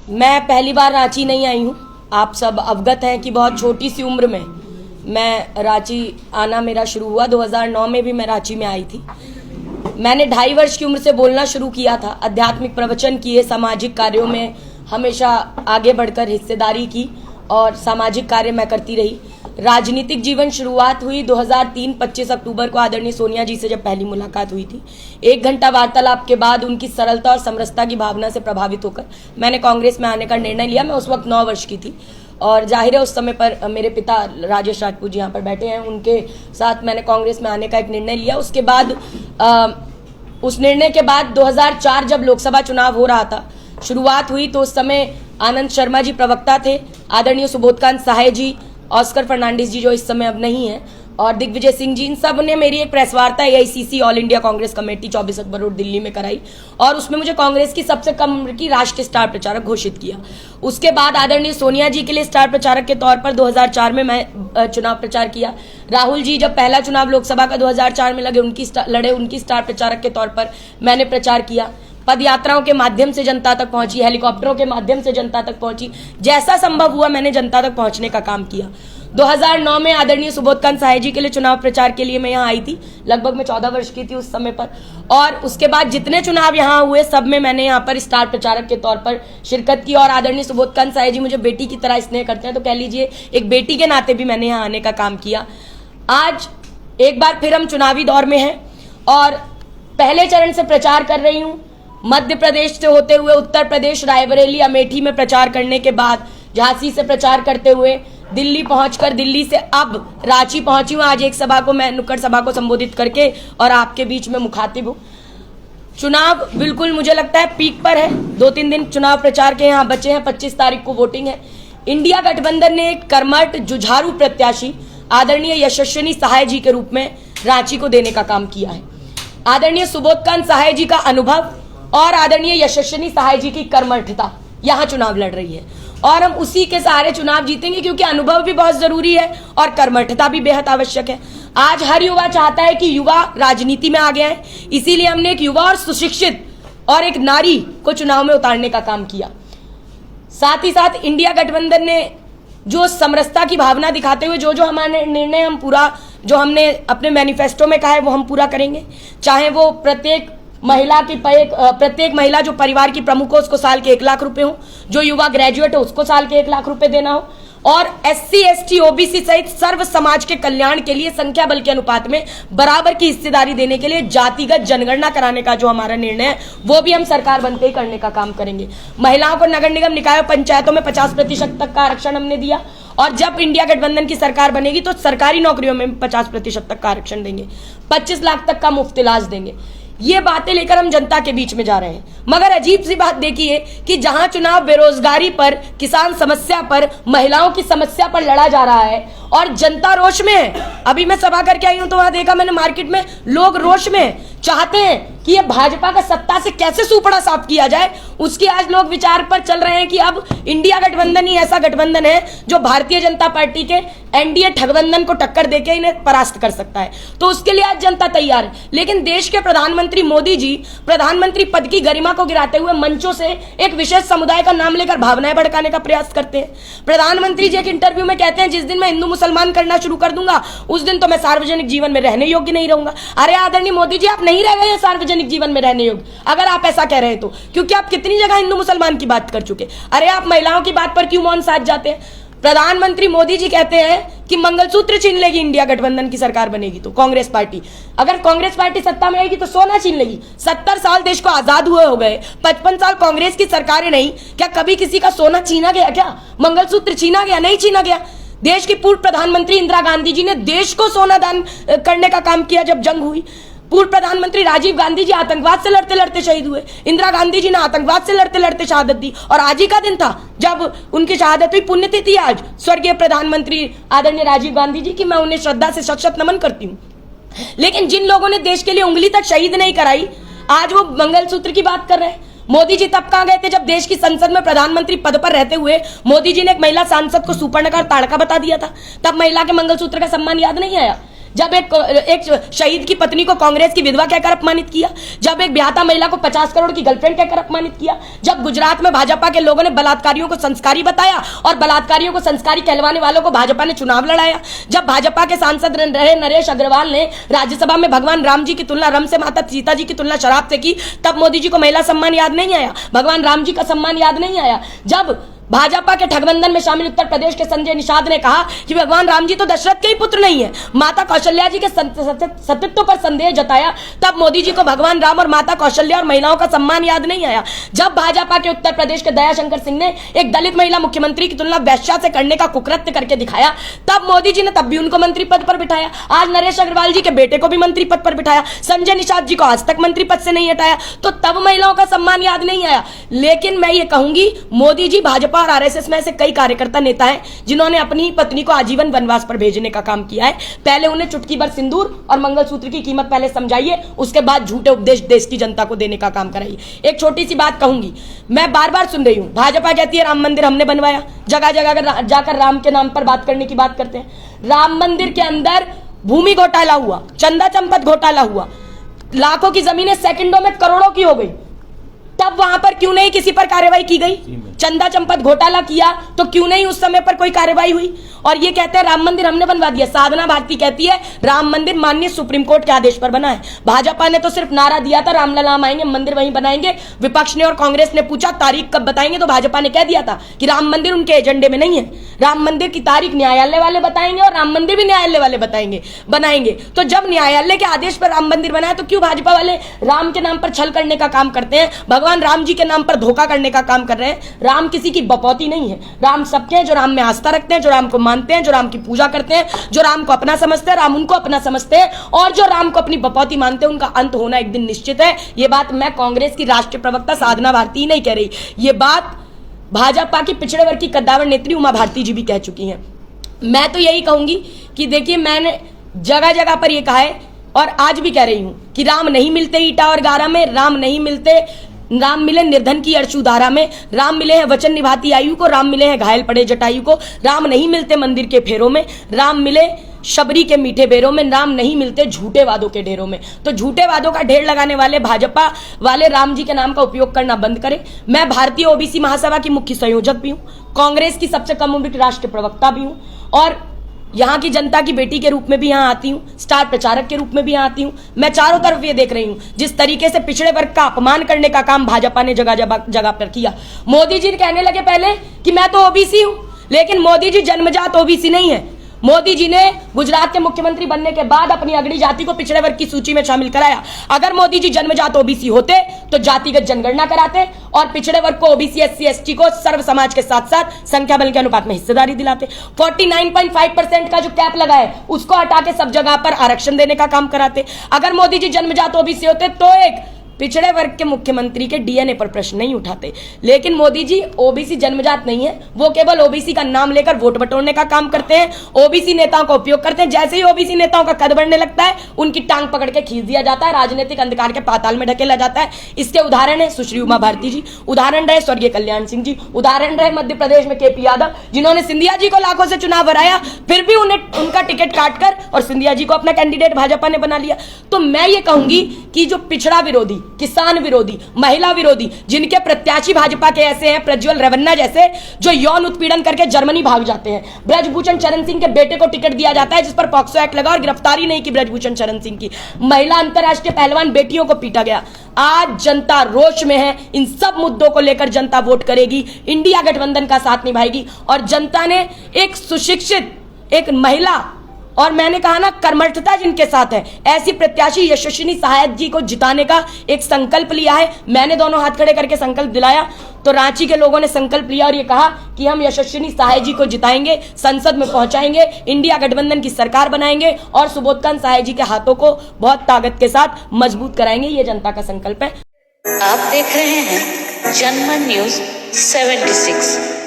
मैं पहली बार रांची नहीं आई हूँ। आप सब अवगत हैं कि बहुत छोटी सी उम्र में मैं रांची आना मेरा शुरू हुआ। 2009 में भी मैं रांची में आई थी। मैंने 2.5 वर्ष की उम्र से बोलना शुरू किया था, आध्यात्मिक प्रवचन किए, सामाजिक कार्यों में हमेशा आगे बढ़कर हिस्सेदारी की और सामाजिक कार्य मैं करती रही। राजनीतिक जीवन शुरुआत हुई 2003 25 अक्टूबर को आदरणीय सोनिया जी से जब पहली मुलाकात हुई थी। 1 घंटा वार्तालाप के बाद उनकी सरलता और समरसता की भावना से प्रभावित होकर मैंने कांग्रेस में आने का निर्णय लिया। मैं उस वक्त 9 वर्ष की थी और जाहिर है उस समय पर मेरे पिता राजेश राजपूत जी यहाँ पर बैठे हैं, उनके साथ मैंने कांग्रेस में आने का एक निर्णय लिया। उसके बाद उस निर्णय के बाद 2004 जब लोकसभा चुनाव हो रहा था, शुरुआत हुई, तो उस समय आनंद शर्मा जी प्रवक्ता थे, आदरणीय सुबोधकांत सहाय जी, ऑस्कर फर्नांडिस जी जो इस समय अब नहीं है, और दिग्विजय सिंह जी, इन सब ने मेरी एक प्रेस वार्ता AICC all India Congress committee 24 Akbar road Delhi में कराई और उसमें मुझे कांग्रेस की सबसे कम उम्र की राष्ट्रीय स्टार प्रचारक घोषित किया। उसके बाद आदरणीय सोनिया जी के लिए स्टार प्रचारक के तौर पर 2004 में मैं चुनाव प्रचार किया। राहुल जी जब पहला चुनाव लोकसभा का 2004 में उनकी स्टार प्रचारक के तौर पर मैंने प्रचार किया। पद यात्राओं के माध्यम से जनता तक पहुंची, हेलीकॉप्टरों के माध्यम से जनता तक पहुंची, जैसा संभव हुआ मैंने जनता तक पहुंचने का काम किया। 2009 में आदरणीय सुबोधकांत सहाय जी के लिए चुनाव प्रचार के लिए मैं यहाँ आई थी। लगभग मैं 14 वर्ष की थी उस समय पर, और उसके बाद जितने चुनाव यहाँ हुए सब में मैंने यहाँ पर स्टार प्रचारक के तौर पर शिरकत की। और आदरणीय सुबोधकांत सहाय जी मुझे बेटी की तरह स्नेह करते हैं, तो कह लीजिए एक बेटी के नाते भी मैंने यहाँ आने का काम किया। आज एक बार फिर हम चुनावी दौर में हैं और पहले चरण से प्रचार कर रही हूँ। मध्य प्रदेश से होते हुए उत्तर प्रदेश, रायबरेली, अमेठी में प्रचार करने के बाद झांसी से प्रचार करते हुए दिल्ली पहुंचकर दिल्ली से अब रांची पहुंची हूं। आज एक सभा को, मैं नुक्कड़ सभा को संबोधित करके और आपके बीच में मुखातिब हूं। चुनाव बिल्कुल मुझे लगता है पीक पर है। 2-3 दिन चुनाव प्रचार के यहाँ बचे हैं, 25 तारीख को वोटिंग है। इंडिया गठबंधन ने एक कर्मठ जुझारू प्रत्याशी आदरणीय यशस्विनी सहाय जी के रूप में रांची को देने का काम किया है। आदरणीय सुबोधकांत सहाय जी का अनुभव और आदरणीय यशस्विनी सहाय जी की कर्मठता यहाँ चुनाव लड़ रही है और हम उसी के सहारे चुनाव जीतेंगे, क्योंकि अनुभव भी बहुत जरूरी है और कर्मठता भी बेहद आवश्यक है। आज हर युवा चाहता है कि युवा राजनीति में आगे आए, इसीलिए हमने एक युवा और सुशिक्षित और एक नारी को चुनाव में उतारने का काम किया। साथ ही साथ इंडिया गठबंधन ने जो समरसता की भावना दिखाते हुए जो हमारे निर्णय हम पूरा, जो हमने अपने मैनिफेस्टो में कहा है वो हम पूरा करेंगे। चाहे वो प्रत्येक महिला जो परिवार की प्रमुख हो उसको साल के 1 लाख रुपए हो, जो युवा ग्रेजुएट हो उसको साल के 1 लाख रुपए देना हो, और SC ST OBC सहित सर्व समाज के कल्याण के लिए संख्या बल के अनुपात में बराबर की हिस्सेदारी देने के लिए जातिगत जनगणना कराने का जो हमारा निर्णय है वो भी हम सरकार बनते ही करने का काम करेंगे। महिलाओं को नगर निगम, निकाय, पंचायतों में 50% तक का आरक्षण हमने दिया और जब इंडिया गठबंधन की सरकार बनेगी तो सरकारी नौकरियों में 50% तक का आरक्षण देंगे, 25 लाख तक का मुफ्त इलाज देंगे। ये बातें लेकर हम जनता के बीच में जा रहे हैं। मगर अजीब सी बात देखिए कि जहां चुनाव बेरोजगारी पर, किसान समस्या पर, महिलाओं की समस्या पर लड़ा जा रहा है और जनता रोष में है। अभी मैं सभा करके आई हूं तो वहां देखा मैंने मार्केट में लोग रोष में चाहते हैं कि ये भाजपा का सत्ता से कैसे सुपड़ा साफ किया जाए, उसकी आज लोग विचार पर चल रहे हैं कि अब इंडिया गठबंधन ही ऐसा गठबंधन है जो भारतीय जनता पार्टी के NDA ठगबंधन को टक्कर देके इन्हें परास्त कर सकता है। तो उसके लिए आज जनता तैयार है। लेकिन देश के प्रधानमंत्री मोदी जी प्रधानमंत्री पद की गरिमा को गिराते हुए मंचों से एक विशेष समुदाय का नाम लेकर भावनाएं भड़काने का प्रयास करते हैं। प्रधानमंत्री जी एक इंटरव्यू में कहते हैं जिस दिन मैं हिंदू मुसलमान करना शुरू कर दूंगा उस दिन तो मैं सार्वजनिक जीवन में रहने योग्य नहीं रहूंगा। अरे आदरणीय मोदी जी, आप नहीं रह गए हैं सार्वजनिक जीवन में रहने योग्य अगर आप ऐसा कह रहे तो, क्योंकि आप कितनी जगह हिंदू मुसलमान की बात कर चुके। अरे आप महिलाओं की बात पर क्यों मौन साध जाते हैं? प्रधानमंत्री मोदी जी कहते हैं कि मंगलसूत्र छीन लेगी इंडिया गठबंधन की सरकार बनेगी तो कांग्रेस पार्टी, अगर कांग्रेस पार्टी सत्ता में आएगी तो सोना छीन लेगी। 70 साल देश को आजाद हुए हो गए, 55 साल कांग्रेस की सरकारें नहीं, क्या कभी किसी का सोना छीना गया? क्या मंगलसूत्र छीना गया? नहीं छीना गया। देश की पूर्व प्रधानमंत्री इंदिरा गांधी जी ने देश को सोना दान करने का काम किया जब जंग हुई। पूर्व प्रधानमंत्री राजीव गांधी जी आतंकवाद से लड़ते लड़ते शहीद हुए। इंदिरा गांधी जी ने आतंकवाद से लड़ते लड़ते शहादत दी और आज ही का दिन था जब उनकी शहादत हुई। पुण्यतिथि आज स्वर्गीय प्रधानमंत्री आदरणीय राजीव गांधी जी की मैं उन्हें श्रद्धा से शत नमन करती हूँ। लेकिन जिन लोगों ने देश के लिए उंगली तक शहीद नहीं कराई, आज वो मंगलसूत्र की बात कर रहे हैं। मोदी जी तब कहां गए थे जब देश की संसद में प्रधानमंत्री पद पर रहते हुए मोदी जी ने एक महिला सांसद को सुपर्ण का ताड़का बता दिया था? तब महिला के मंगलसूत्र का सम्मान याद नहीं आया। जब एक शहीद की पत्नी को कांग्रेस की विधवा कहकर अपमानित किया, जब एक ब्याहता महिला को 50 करोड़ की गर्लफ्रेंड कहकर अपमानित किया, जब गुजरात में भाजपा के लोगों ने बलात्कारियों को संस्कारी बताया और बलात्कारियों को संस्कारी कहलवाने वालों को भाजपा ने चुनाव लड़ाया, जब भाजपा के सांसद रहे नरेश अग्रवाल ने राज्यसभा में भगवान राम जी की तुलना रम से माता सीता जी की तुलना शराब से की, तब मोदी जी को महिला सम्मान याद नहीं आया, भगवान राम जी का सम्मान याद नहीं आया। जब भाजपा के ठगबंधन में शामिल उत्तर प्रदेश के संजय निषाद ने कहा कि भगवान राम जी तो दशरथ के ही पुत्र नहीं है, माता कौशल्या जी के सतीत्व पर संदेह जताया, तब मोदी जी को भगवान राम और माता कौशल्या और महिलाओं का सम्मान याद नहीं आया। जब भाजपा के उत्तर प्रदेश के दयाशंकर सिंह ने एक दलित महिला मुख्यमंत्री की तुलना वैश्या से करने का कुकृत्य करके दिखाया, तब मोदी जी ने तब भी उनको मंत्री पद पर बिठाया। आज नरेश अग्रवाल जी के बेटे को भी मंत्री पद पर बिठाया, संजय निषाद जी को आज तक मंत्री पद से नहीं हटाया, तो तब महिलाओं का सम्मान याद नहीं आया। लेकिन मैं ये कहूंगी, मोदी जी, भाजपा और आरएसएस में ऐसे कई कार्यकर्ता नेता हैं जिन्होंने अपनी पत्नी को आजीवन वनवास पर भेजने का काम किया है। पहले उन्हें चुटकी भर सिंदूर और मंगलसूत्र की कीमत पहले समझाइए, उसके बाद झूठे उपदेश देश की जनता को देने का काम कराइए। एक छोटी सी बात कहूंगी, मैं बार बार सुन रही हूं, भाजपा कहती है राम मंदिर हमने बनवाया, जगह जगह जाकर राम के नाम पर बात करने की बात करते हैं। राम मंदिर के अंदर भूमि घोटाला हुआ, चंदा चंपत घोटाला हुआ, लाखों की जमीनें सेकंडों में करोड़ों की हो गई, तब वहां पर क्यों नहीं किसी पर कार्रवाई की गई? चंदा चंपत घोटाला किया तो क्यों नहीं उस समय पर कोई कार्रवाई हुई? और ये कहते हैं राम मंदिर हमने बनवा दिया। साधना भारती कहती है राम मंदिर माननीय सुप्रीम कोर्ट के आदेश पर बना है। भाजपा ने तो सिर्फ नारा दिया था रामलला आएंगे, मंदिर वहीं बनाएंगे। विपक्ष ने और कांग्रेस ने पूछा तारीख कब बताएंगे, तो भाजपा ने कह दिया था कि राम मंदिर उनके एजेंडे में नहीं है, राम मंदिर की तारीख न्यायालय वाले बताएंगे और राम मंदिर भी न्यायालय वाले बनाएंगे। तो जब न्यायालय के आदेश पर राम मंदिर बना है तो क्यों भाजपा वाले राम के नाम पर छल करने का काम करते हैं, भगवान राम जी के नाम पर धोखा करने का काम कर रहे हैं? राम किसी की बपौती नहीं है, राम सबके हैं जो राम में आस्था रखते हैं, जो राम को मानते हैं, जो राम की पूजा करते हैं, जो राम को अपना समझते हैं, राम उनको अपना समझते हैं, और जो राम को अपनी बपौती मानते हैं उनका अंत होना एक दिन निश्चित है। यह बात मैं कांग्रेस की राष्ट्रीय प्रवक्ता साधना भारती नहीं कह रही, यह बात भाजपा की पिछड़े वर्ग की कद्दावर नेत्री उमा भारती जी भी कह चुकी हैं। मैं तो यही कहूंगी कि देखिए, मैंने जगह जगह पर यह कहा है और आज भी कह रही हूं कि राम नहीं मिलते ईटा और गारा में, राम नहीं मिलते, राम मिले निर्धन की अरशुधारा में, राम मिले हैं वचन निभाती आयु को, राम मिले हैं घायल पड़े जटायु को, राम नहीं मिलते मंदिर के फेरों में, राम मिले शबरी के मीठे बेरों में, राम नहीं मिलते झूठे वादों के ढेरों में। तो झूठे वादों का ढेर लगाने वाले भाजपा वाले राम जी के नाम का उपयोग करना बंद करें। मैं भारतीय ओबीसी महासभा की मुख्य संयोजक भी हूं, कांग्रेस की सबसे कम उम्र की राष्ट्रीय प्रवक्ता भी हूं, और यहाँ की जनता की बेटी के रूप में भी यहाँ आती हूँ, स्टार प्रचारक के रूप में भी यहाँ आती हूँ। मैं चारों तरफ ये देख रही हूँ जिस तरीके से पिछड़े वर्ग का अपमान करने का काम भाजपा ने जगह जगह पर किया। मोदी जी कहने लगे पहले कि मैं तो ओबीसी हूँ, लेकिन मोदी जी जन्मजात ओबीसी नहीं है। मोदी जी ने गुजरात के मुख्यमंत्री बनने के बाद अपनी अगड़ी जाति को पिछड़े वर्ग की सूची में शामिल कराया। अगर मोदी जी जन्मजात ओबीसी होते तो जातिगत जनगणना कराते और पिछड़े वर्ग को, ओबीसी, एससी, एसटी को सर्व समाज के साथ साथ संख्या बल के अनुपात में हिस्सेदारी दिलाते। 49.5% का जो कैप लगा है उसको हटा के सब जगह पर आरक्षण देने का काम कराते। अगर मोदी जी जन्मजात ओबीसी होते तो एक पिछड़े वर्ग के मुख्यमंत्री के डीएनए पर प्रश्न नहीं उठाते। लेकिन मोदी जी ओबीसी जन्मजात नहीं है, वो केवल ओबीसी का नाम लेकर वोट बटोरने का काम करते हैं, ओबीसी नेताओं का उपयोग करते हैं। जैसे ही ओबीसी नेताओं का कद बढ़ने लगता है उनकी टांग पकड़ के खींच दिया जाता है, राजनीतिक अंधकार के पाताल में ढकेला जाता है। इसके उदाहरण है सुश्री उमा भारती जी, उदाहरण रहे स्वर्गीय कल्याण सिंह जी, उदाहरण रहे मध्य प्रदेश में केपी यादव, जिन्होंने सिंधिया जी को लाखों से चुनाव हराया, फिर भी उन्हें उनका टिकट काटकर और सिंधिया जी को अपना कैंडिडेट भाजपा ने बना लिया। तो मैं ये कहूंगी कि जो पिछड़ा विरोधी, किसान विरोधी, महिला विरोधी, जिनके प्रत्याशी भाजपा के ऐसे हैं प्रज्वल रेवन्ना जैसे, जो यौन उत्पीड़न करके जर्मनी भाग जाते हैं। ब्रजभूषण चरण सिंह के बेटे को टिकट दिया जाता है जिस पर पॉक्सो एक्ट लगा और गिरफ्तारी नहीं की ब्रजभूषण चरण सिंह की। महिला अंतरराष्ट्रीय पहलवान बेटियों को पीटा गया। आज जनता रोष में है, इन सब मुद्दों को लेकर जनता वोट करेगी, इंडिया गठबंधन का साथ निभाएगी। और जनता ने एक सुशिक्षित, एक महिला और मैंने कहा ना कर्मठता जिनके साथ है, ऐसी प्रत्याशी यशस्विनी सहाय जी को जिताने का एक संकल्प लिया है। मैंने दोनों हाथ खड़े करके संकल्प दिलाया तो रांची के लोगों ने संकल्प लिया और ये कहा कि हम यशस्विनी सहाय जी को जिताएंगे, संसद में पहुंचाएंगे, इंडिया गठबंधन की सरकार बनाएंगे और सुबोधकांत सहाय जी के हाथों को बहुत ताकत के साथ मजबूत कराएंगे। ये जनता का संकल्प है। आप देख रहे हैं जनमन न्यूज 76।